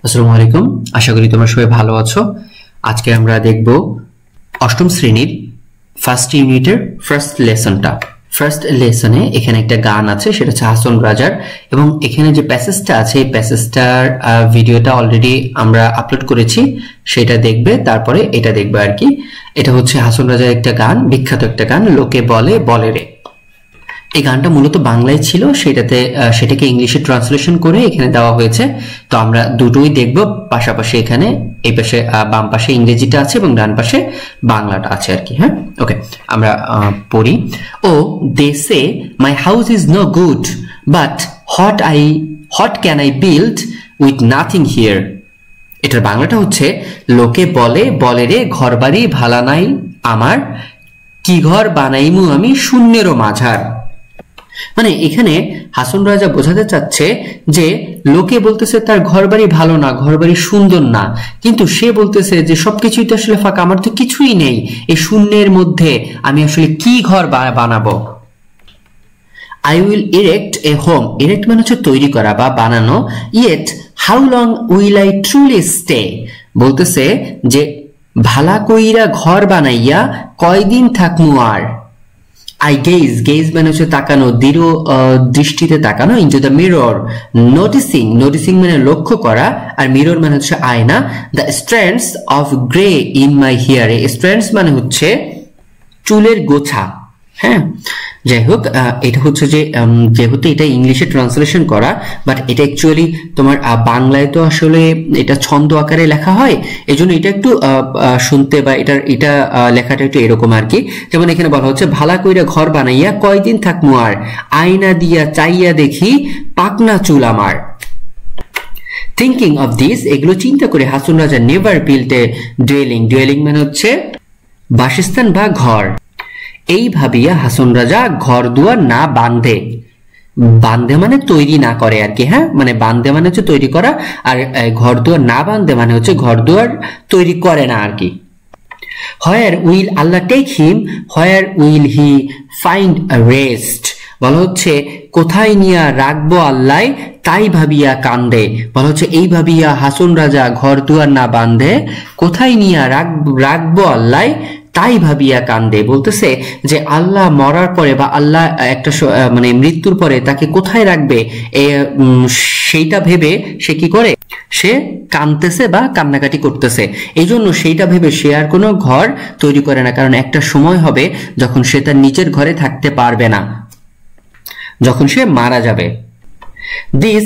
আসসালামু আলাইকুম। আশা করি তোমরা সবাই ভালো আছো। আজকে আমরা দেখব অষ্টম শ্রেণীর ফার্স্ট ইউনিটের ফার্স্ট লেসনটা। ফার্স্ট লেসনে এখানে একটা গান আছে, সেটা হচ্ছে হাসন রাজার, এবং এখানে যে প্যাসেজটা আছে এই প্যাসেজটার ভিডিওটা অলরেডি আমরা আপলোড করেছি, সেটা দেখবে, তারপরে এটা দেখবে আর কি। এটা হচ্ছে হাসন রাজার একটা গান, বিখ্যাত একটা গান, লোকে বলে বলে রে। এই গানটা মূলত বাংলায় ছিল, সেটাকে ইংলিশে ট্রান্সলেশন করে এখানে দেওয়া হয়েছে। তো আমরা দুটোই দেখব পাশাপাশি। এখানে এই পাশে বাম পাশে ইংরেজিটা আছে এবং ডান পাশে বাংলাটা আছে আর কি। হ্যাঁ, ওকে, আমরা পড়ি। Oh they say my house is no good, but what can I build with nothing here. এটার বাংলাটা হচ্ছে, লোকে বলে বলে রে ঘর বাড়ি ভালা নাই আমার, কি ঘর বানাইমু আমি শূন্যেরও মাঝার। মানে এখানে হাসন রাজা বোঝাতে চাচ্ছে যে লোকে বলতেছে তার ঘরবাড়ি ভালো না, ঘরবাড়ি সুন্দর না, কিন্তু সে বলতেছে যে সবকিছুই তো আসলে ফাঁকা, আমার তো কিছুই নেই, এই শূন্যের মধ্যে আমি আসলে কি ঘর বানাবো। I will erect a home. Erect মানে হচ্ছে তৈরি করা বা বানানো। Yet how long will I truly stay? বলতেছে যে ভালা কইরা ঘর বানাইয়া কয়দিন থাকমু আর। I gaze মানে হচ্ছে তাকানো, দৃঢ় দৃষ্টিতে তাকানো, into the mirror, noticing মানে লক্ষ্য করা, আর mirror মানে হচ্ছে আয়না। The strands of grey in my hair, strands মানে হচ্ছে চুলের গোছা। হ্যাঁ, যাই হোক, এটা হচ্ছে যে যেহেতু এটা ইংলিশে ট্রান্সলেশন করা, বাট এটা অ্যাকচুয়ালি তোমার বাংলায় তো আসলে এটা ছন্দ আকারে লেখা হয়, এই জন্য এটা একটু শুনতে বা এটা লেখাটা একটু এরকম আর কি। যেমন এখানে বলা হচ্ছে, ভালা কইরা ঘর বানাইয়া কয়দিন থাকমু আর, আয়না দিয়া চাইয়া দেখি পাকনা চুল আমার। থিঙ্কিং অফ দিস, এগুলো চিন্তা করে হাসন রাজা নেভার বিল্ট এ ডুয়েলিং মানে হচ্ছে বাসস্থান বা ঘর। এই ভাবিয়া হাসন রাজা ঘর দুয়ার না বাঁধে মানে তৈরি না করে আর কি। হ্যাঁ, মানে বাঁধে মানে হচ্ছে তৈরি করা, আর ঘর দুয়ার না বাঁধে মানে হচ্ছে ঘর দুয়ার তৈরি করে না আর কি। Where will Allah take him? Where will he find a rest? বলা হচ্ছে কোথায় নিয়া রাখবো আল্লাহ তাই ভাবিয়া কান্দে। বলা হচ্ছে এই ভাবিয়া হাসন রাজা ঘর দুয়ার না বাঁধে, কোথায় নিয়া রাখবো আল্লাহ তাই ভাবিয়া কান্দে। বলতেছে যে আল্লাহ মরার পরে বা আল্লাহ একটা মানে মৃত্যুর পরে তাকে কোথায় রাখবে সেইটা ভেবে সে কি করে, সে কাঁদতেছে বা কান্নাকাটি করতেছে। এই জন্য সেইটা ভেবে সে আর কোনো ঘর তৈরি করে না, কারণ একটা সময় হবে যখন সে তার নিজের ঘরে থাকতে পারবে না, যখন সে মারা যাবে। দিস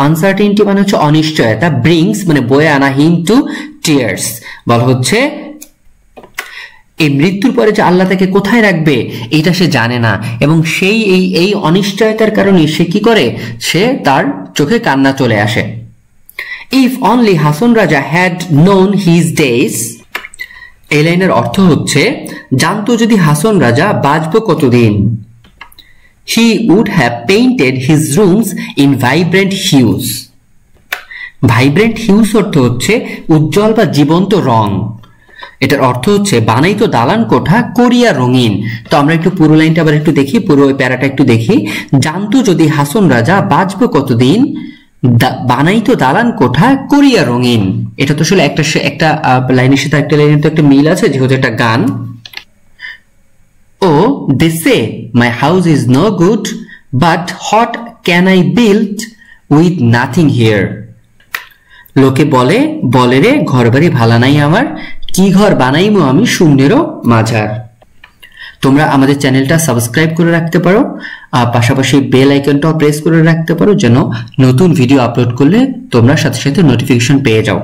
আনসার্টেনিটি মানে হচ্ছে অনিশ্চয়তা, ব্রিংস মানে বয়ে আনা হিম টু টিয়ার্স। বলা হচ্ছে এই মৃত্যুর পরে যে আল্লাহ তাকে কোথায় রাখবে এটা সে জানে না, এবং সেই এই অনিশ্চয়তার কারণে সে কি করে, সে তার চোখে কান্না চলে আসে। If only Hason Raja had known his days, এই লাইনের অর্থ হচ্ছে জানতো যদি হাসন রাজা বাঁচবো কতদিন। He would have painted his rooms in vibrant hues. Vibrant hues অর্থ হচ্ছে উজ্জ্বল বা জীবন্ত রং। এটার অর্থ হচ্ছে বানাইতো দালান কোঠা করিয়া রঙিন। তো আমরা একটু পুরো লাইনটা আবার একটু দেখি, পুরো প্যারাটা একটু দেখি। জানতো যদি হাসন রাজা বাঁচবো কতদিন, বানাইতো দালান কোঠা করিয়া রঙিন। এটা তো আসলে একটা লাইনের সাথে একটা লাইনের তো একটা মিল আছে, যেহেতু একটা গান। Oh they say my house is no good, but what can I build with nothing here. লোকে বলে বলে রে ঘর বাড়ি ভালা নাই আমার, কি ঘর বানাইমু আমি শূন্যেরও মাঝার। তোমরা আমাদের চ্যানেলটা সাবস্ক্রাইব করে রাখতে পারো, পাশাপাশি বেল আইকনটাও প্রেস করে রাখতে পারো, যেন নতুন ভিডিও আপলোড করলে তোমরা সাথে সাথে নোটিফিকেশন পেয়ে যাও।